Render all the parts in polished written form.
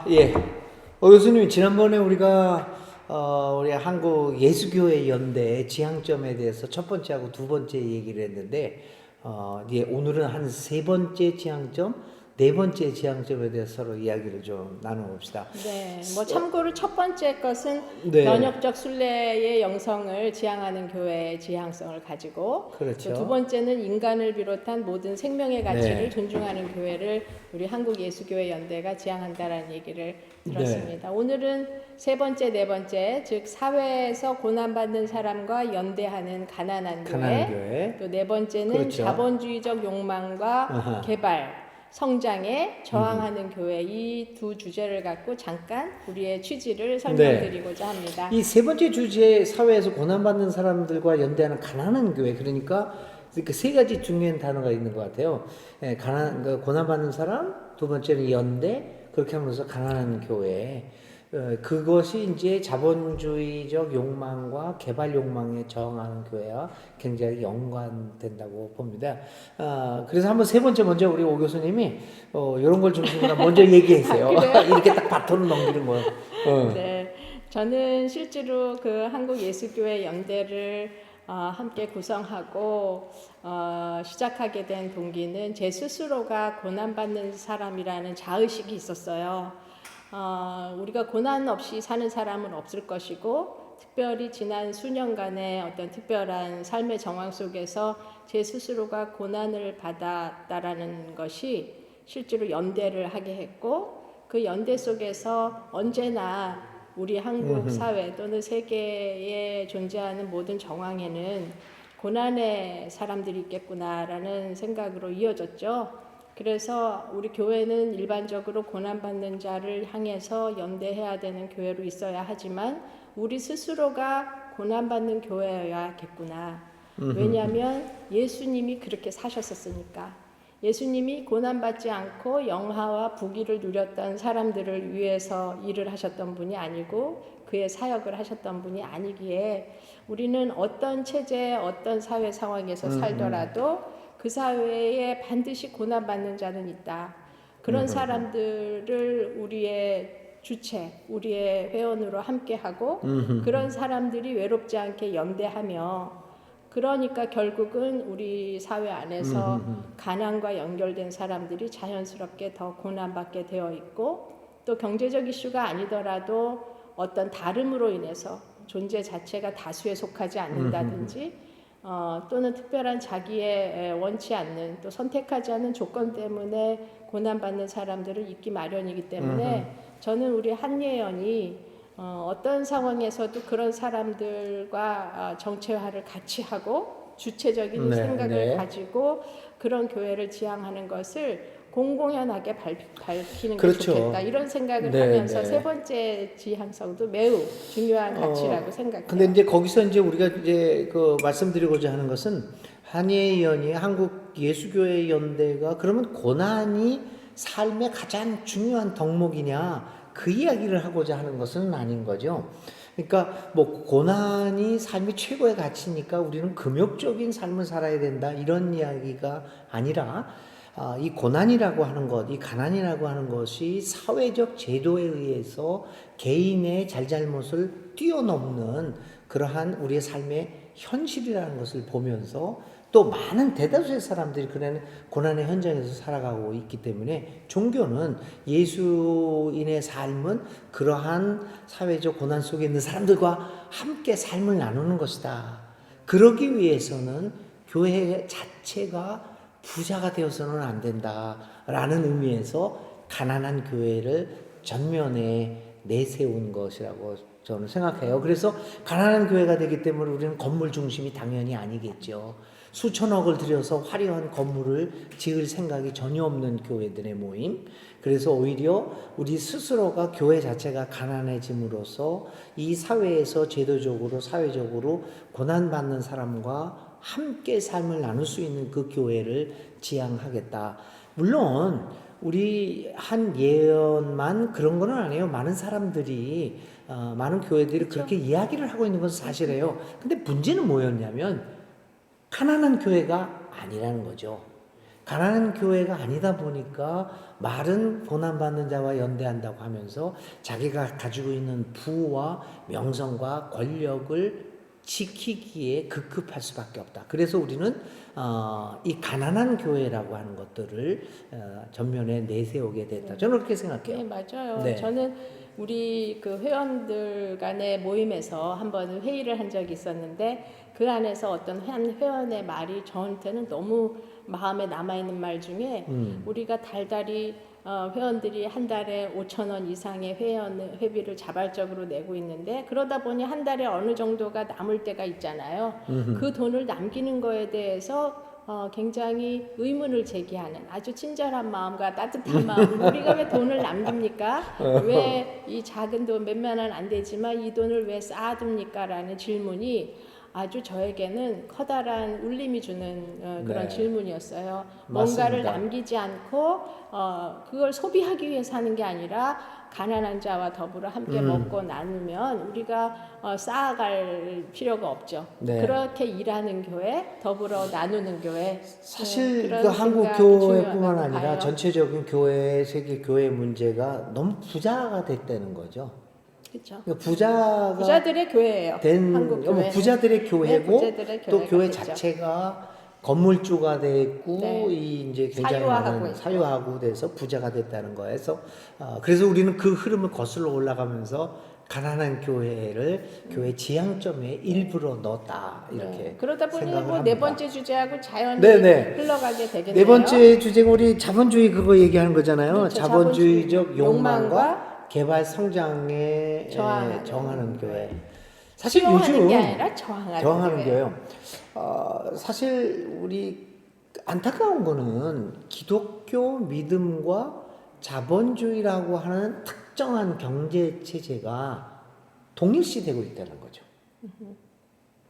예. 교수님, 지난번에 우리 한국 예수교회 연대 지향점에 대해서 첫 번째하고 두 번째 얘기를 했는데, 오늘은 한 세 번째 지향점, 네 번째 지향점에 대해서 서로 이야기를 좀 나눠봅시다. 네, 뭐 참고로 첫 번째 것은 네. 면역적 순례의 영성을 지향하는 교회의 지향성을 가지고, 그렇죠. 또 두 번째는 인간을 비롯한 모든 생명의 가치를 네. 존중하는 교회를 우리 한국 예수교회 연대가 지향한다라는 얘기를 들었습니다. 오늘은 세 번째, 네 번째, 즉 사회에서 고난받는 사람과 연대하는 가난한 교회, 또 네 번째는 그렇죠. 자본주의적 욕망과 아하. 개발, 성장에 저항하는 교회, 이 두 주제를 갖고 잠깐 우리의 취지를 설명드리고자 합니다. 이 세 번째 주제, 사회에서 고난받는 사람들과 연대하는 가난한 교회, 그러니까 그 세 가지 중요한 단어가 있는 것 같아요. 고난받는 사람, 두 번째는 연대, 그렇게 하면서 가난한 교회. 그것이 이제 자본주의적 욕망과 개발 욕망에 저항하는 교회와 굉장히 연관된다고 봅니다. 그래서 한번 세 번째 먼저 우리 오 교수님이 이런 걸 중심으로 먼저 얘기했어요. 이렇게 딱 바톤을 넘기는 거예요. 네, 저는 실제로 그 한국 예수교회 연대를 함께 구성하고 시작하게 된 동기는 제 스스로가 고난받는 사람이라는 자의식이 있었어요. 우리가 고난 없이 사는 사람은 없을 것이고, 특별히 지난 수년간의 어떤 특별한 삶의 정황 속에서 제 스스로가 고난을 받았다라는 것이 실제로 연대를 하게 했고, 그 연대 속에서 언제나 우리 한국 사회 또는 세계에 존재하는 모든 정황에는 고난의 사람들이 있겠구나라는 생각으로 이어졌죠. 그래서 우리 교회는 일반적으로 고난받는 자를 향해서 연대해야 되는 교회로 있어야 하지만 우리 스스로가 고난받는 교회여야겠구나. 왜냐하면 예수님이 그렇게 사셨었으니까. 예수님이 고난받지 않고 영화와 부귀를 누렸던 사람들을 위해서 일을 하셨던 분이 아니고 그의 사역을 하셨던 분이 아니기에 우리는 어떤 체제, 어떤 사회 상황에서 살더라도 그 사회에 반드시 고난받는 자는 있다. 그런 사람들을 우리의 주체, 우리의 회원으로 함께하고 그런 사람들이 외롭지 않게 연대하며, 그러니까 결국은 우리 사회 안에서 가난과 연결된 사람들이 자연스럽게 더 고난받게 되어 있고, 또 경제적 이슈가 아니더라도 어떤 다름으로 인해서 존재 자체가 다수에 속하지 않는다든지 또는 특별한 자기의 원치 않는 또 선택하지 않는 조건 때문에 고난받는 사람들을 있기 마련이기 때문에 저는 우리 한예연이 어떤 상황에서도 그런 사람들과 정체화를 같이 하고 주체적인 생각을 가지고 그런 교회를 지향하는 것을 공공연하게 밝히는 게 좋겠다. 이런 생각을 하면서 세 번째 지향성도 매우 중요한 가치라고 생각해요. 근데 이제 거기서 이제 우리가 이제 그 말씀드리고자 하는 것은 한예연이 한국 예수교회 연대가 그러면 고난이 삶의 가장 중요한 덕목이냐, 그 이야기를 하고자 하는 것은 아닌 거죠. 그러니까 뭐 고난이 삶의 최고의 가치니까 우리는 금욕적인 삶을 살아야 된다, 이런 이야기가 아니라 이 고난이라고 하는 것, 이 가난이라고 하는 것이 사회적 제도에 의해서 개인의 잘잘못을 뛰어넘는 그러한 우리의 삶의 현실이라는 것을 보면서, 또 많은 대다수의 사람들이 그런 고난의 현장에서 살아가고 있기 때문에 종교는 예수인의 삶은 그러한 사회적 고난 속에 있는 사람들과 함께 삶을 나누는 것이다. 그러기 위해서는 교회 자체가 부자가 되어서는 안 된다라는 의미에서 가난한 교회를 전면에 내세운 것이라고 저는 생각해요. 그래서 가난한 교회가 되기 때문에 우리는 건물 중심이 당연히 아니겠죠. 수천억을 들여서 화려한 건물을 지을 생각이 전혀 없는 교회들의 모임. 그래서 오히려 우리 스스로가 교회 자체가 가난해짐으로써 이 사회에서 제도적으로 사회적으로 고난받는 사람과 함께 삶을 나눌 수 있는 그 교회를 지향하겠다. 물론 우리 한 예언만 그런 건 아니에요. 많은 사람들이 많은 교회들이 그렇게 이야기를 하고 있는 것은 사실이에요. 근데 문제는 뭐였냐면 가난한 교회가 아니라는 거죠. 가난한 교회가 아니다 보니까 말은 고난받는 자와 연대한다고 하면서 자기가 가지고 있는 부와 명성과 권력을 지키기에 급급할 수밖에 없다. 그래서 우리는 이 가난한 교회라고 하는 것들을 전면에 내세우게 됐다. 저는 그렇게 생각해요. 네, 맞아요. 네. 저는 우리 그 회원들 간의 모임에서 한번 회의를 한 적이 있었는데 그 안에서 어떤 한 회원의 말이 저한테는 너무 마음에 남아있는 말 중에 우리가 달달이 회원들이 한 달에 5,000원 이상의 회비를 자발적으로 내고 있는데 그러다 보니 한 달에 어느 정도가 남을 때가 있잖아요. 그 돈을 남기는 거에 대해서 굉장히 의문을 제기하는 아주 친절한 마음과 따뜻한 마음. 우리가 왜 돈을 남깁니까? 왜 이 작은 돈 몇만 원 안 되지만 이 돈을 왜 쌓아둡니까? 라는 질문이 아주 저에게는 커다란 울림이 주는 그런 네. 질문이었어요. 맞습니다. 뭔가를 남기지 않고 그걸 소비하기 위해서 하는 게 아니라 가난한 자와 더불어 함께 먹고 나누면 우리가 쌓아갈 필요가 없죠. 네. 그렇게 일하는 교회, 더불어 나누는 교회. 사실 그런 그 한국 생각이 교회뿐만 중요하다고 아니라 봐요. 전체적인 교회, 세계 교회 문제가 너무 부자가 됐다는 거죠. 그렇죠. 그러니까 부자가 부자들의 교회예요. 된 한국 교회. 부자들의 교회고 부자들의 또 교회가 교회 됐죠. 자체가 건물주가 됐고 네. 이 이제 굉장히 사유화하고 많은 있고. 사유하고 돼서 부자가 됐다는 거에서 그래서 우리는 그 흐름을 거슬러 올라가면서 가난한 교회를 교회 지향점에 일부러 넣었다 이렇게 그러다 보니 생각을 뭐 합니다. 네 번째 주제하고 자연히 네네. 흘러가게 되겠네요. 네 번째 주제가 우리 자본주의 그거 얘기하는 거잖아요. 그렇죠. 자본주의적 욕망과 욕망과 개발 성장에 저항하는 교회. 사실 수용하는 요즘 게 아니라 저항하는 교회. 교회요. 사실 우리 안타까운 거는 기독교 믿음과 자본주의라고 하는 특정한 경제 체제가 동일시되고 있다는 거죠.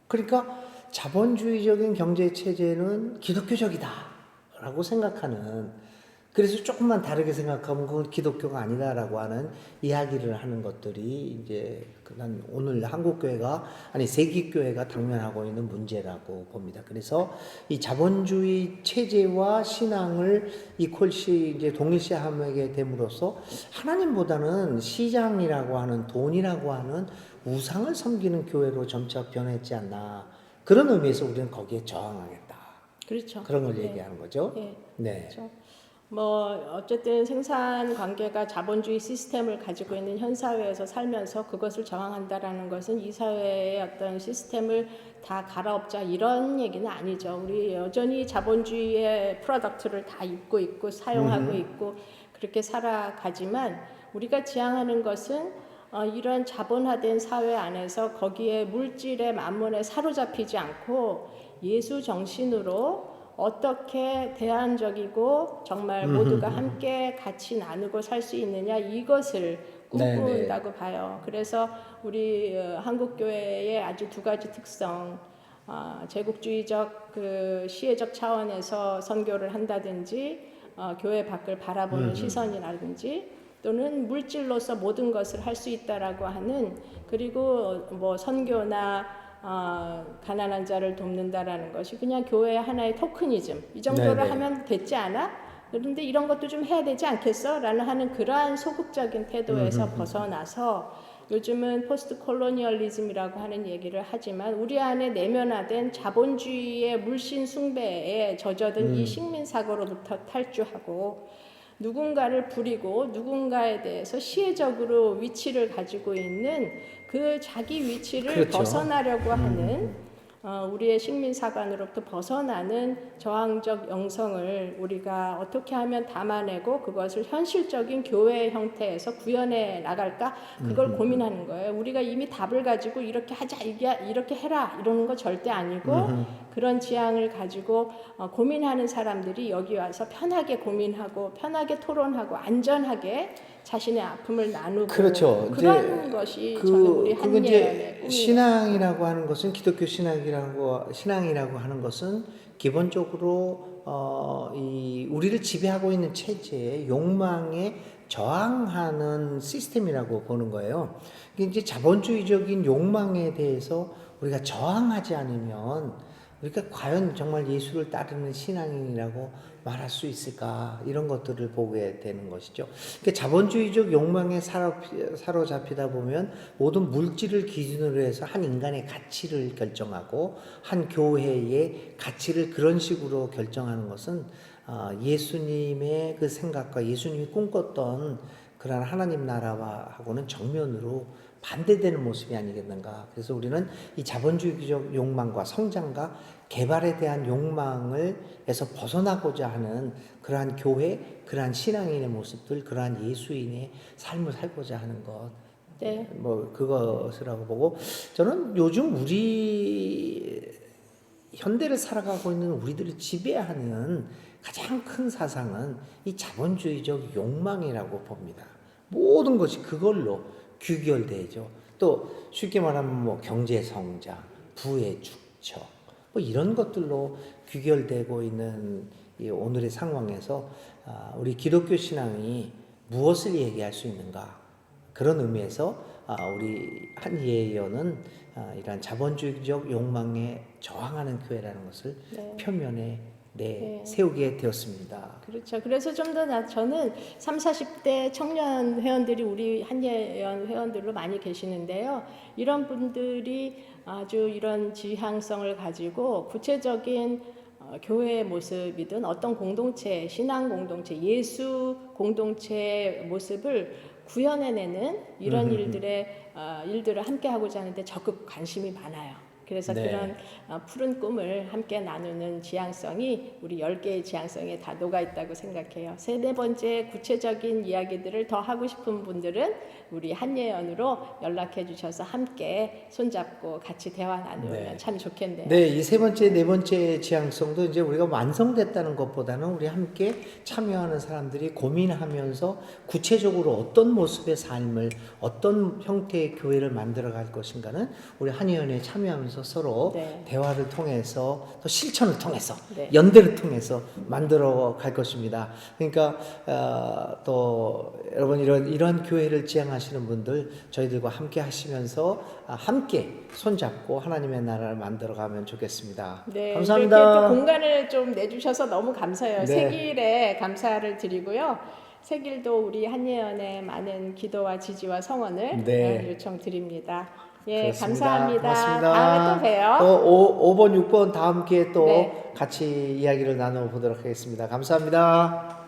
그러니까 자본주의적인 경제 체제는 기독교적이다라고 생각하는 그래서 조금만 다르게 생각하면 그건 기독교가 아니다라고 하는 이야기를 하는 것들이 이제 난 오늘 한국 교회가 아니 세계 교회가 당면하고 있는 문제라고 봅니다. 그래서 이 자본주의 체제와 신앙을 이퀄시 이제 동일시하게 됨으로써 하나님보다는 시장이라고 하는 돈이라고 하는 우상을 섬기는 교회로 점차 변했지 않나 그런 의미에서 우리는 거기에 저항하겠다. 그렇죠. 그런 걸 얘기하는 거죠. 네. 네. 그렇죠. 뭐 어쨌든 생산 관계가 자본주의 시스템을 가지고 있는 현 사회에서 살면서 그것을 저항한다라는 것은 이 사회의 어떤 시스템을 다 갈아엎자 이런 얘기는 아니죠. 우리 여전히 자본주의의 프로덕트를 다 입고 있고 사용하고 있고 그렇게 살아가지만 우리가 지향하는 것은 이런 자본화된 사회 안에서 거기에 물질의 만문에 사로잡히지 않고 예수 정신으로 어떻게 대안적이고 정말 모두가 함께 같이 나누고 살 수 있느냐 이것을 꿈꾼다고 봐요. 그래서 우리 한국 교회의 아주 두 가지 특성, 제국주의적 그 시혜적 차원에서 선교를 한다든지 교회 밖을 바라보는 시선이라든지 또는 물질로서 모든 것을 할 수 있다라고 하는 그리고 뭐 선교나 가난한 자를 돕는다라는 것이 그냥 교회의 하나의 토크니즘 이 정도를 네네. 하면 됐지 않아? 그런데 이런 것도 좀 해야 되지 않겠어? 라는 하는 그러한 소극적인 태도에서 벗어나서 요즘은 포스트 콜로니얼리즘이라고 하는 얘기를 하지만 우리 안에 내면화된 자본주의의 물씬 숭배에 젖어든 이 식민사고로부터 탈주하고 누군가를 부리고 누군가에 대해서 시혜적으로 위치를 가지고 있는 그 자기 위치를 그렇죠. 벗어나려고 하는 우리의 식민사관으로부터 벗어나는 저항적 영성을 우리가 어떻게 하면 담아내고 그것을 현실적인 교회의 형태에서 구현해 나갈까 그걸 고민하는 거예요. 우리가 이미 답을 가지고 이렇게 하자 이렇게 해라 이러는 거 절대 아니고 그런 지향을 가지고 고민하는 사람들이 여기 와서 편하게 고민하고 편하게 토론하고 안전하게 자신의 아픔을 나누고 그렇죠. 그런 것이 저는 우리 그건 한예의 이제 꿈이에요. 신앙이라고 하는 것은 기독교 신앙이라고 하는 것은 기본적으로 이 우리를 지배하고 있는 체제의 욕망에 저항하는 시스템이라고 보는 거예요. 이게 이제 자본주의적인 욕망에 대해서 우리가 저항하지 않으면 우리가 과연 정말 예수를 따르는 신앙인이라고 말할 수 있을까? 이런 것들을 보게 되는 것이죠. 그러니까 자본주의적 욕망에 사로잡히다 보면 모든 물질을 기준으로 해서 한 인간의 가치를 결정하고 한 교회의 가치를 그런 식으로 결정하는 것은 예수님의 그 생각과 예수님이 꿈꿨던 그러한 하나님 나라하고는 정면으로 반대되는 모습이 아니겠는가. 그래서 우리는 이 자본주의적 욕망과 성장과 개발에 대한 욕망에서 벗어나고자 하는 그러한 교회, 그러한 신앙인의 모습들, 그러한 예수인의 삶을 살고자 하는 것. 네. 뭐 그것이라고 보고, 저는 요즘 우리 현대를 살아가고 있는 우리들을 지배하는 가장 큰 사상은 이 자본주의적 욕망이라고 봅니다. 모든 것이 그걸로 규결되죠. 또 쉽게 말하면 뭐 경제 성장, 부의 축적, 뭐 이런 것들로 규결되고 있는 이 오늘의 상황에서 우리 기독교 신앙이 무엇을 얘기할 수 있는가? 그런 의미에서 우리 한예연은 이러한 자본주의적 욕망에 저항하는 교회라는 것을 네. 표면에 네. 세우게 되었습니다. 그렇죠. 그래서 좀 더 저는 30, 40대 청년 회원들이 우리 한예연 회원들로 많이 계시는데요. 이런 분들이 아주 이런 지향성을 가지고 구체적인 교회의 모습이든 어떤 공동체, 신앙 공동체, 예수 공동체의 모습을 구현해내는 이런 일들을 함께 하고자 하는데 적극 관심이 많아요. 그래서 네. 그런 푸른 꿈을 함께 나누는 지향성이 우리 10개의 지향성에 다 녹아있다고 생각해요. 네 번째 구체적인 이야기들을 더 하고 싶은 분들은 우리 한예연으로 연락해 주셔서 함께 손잡고 같이 대화 나누면 네. 참 좋겠네요. 네, 이 세 번째, 네 번째 지향성도 이제 우리가 완성됐다는 것보다는 우리 함께 참여하는 사람들이 고민하면서 구체적으로 어떤 모습의 삶을, 어떤 형태의 교회를 만들어 갈 것인가는 우리 한의원에 참여하면서 서로 네. 대화를 통해서 또 실천을 통해서 네. 연대를 통해서 만들어 갈 것입니다. 그러니까 또 여러분 이런 교회를 지향하시는 분들 저희들과 함께 하시면서 함께 손잡고 하나님의 나라를 만들어가면 좋겠습니다. 네, 감사합니다. 이렇게 또 공간을 좀 내주셔서 너무 감사해요. 네. 세길에 감사를 드리고요. 세길도 우리 한예연의 많은 기도와 지지와 성원을 네. 요청드립니다. 예, 그렇습니다. 감사합니다. 고맙습니다. 다음에 또 봬요. 또 5번, 6번 다음 기회에 또 네. 같이 이야기를 나눠보도록 하겠습니다. 감사합니다.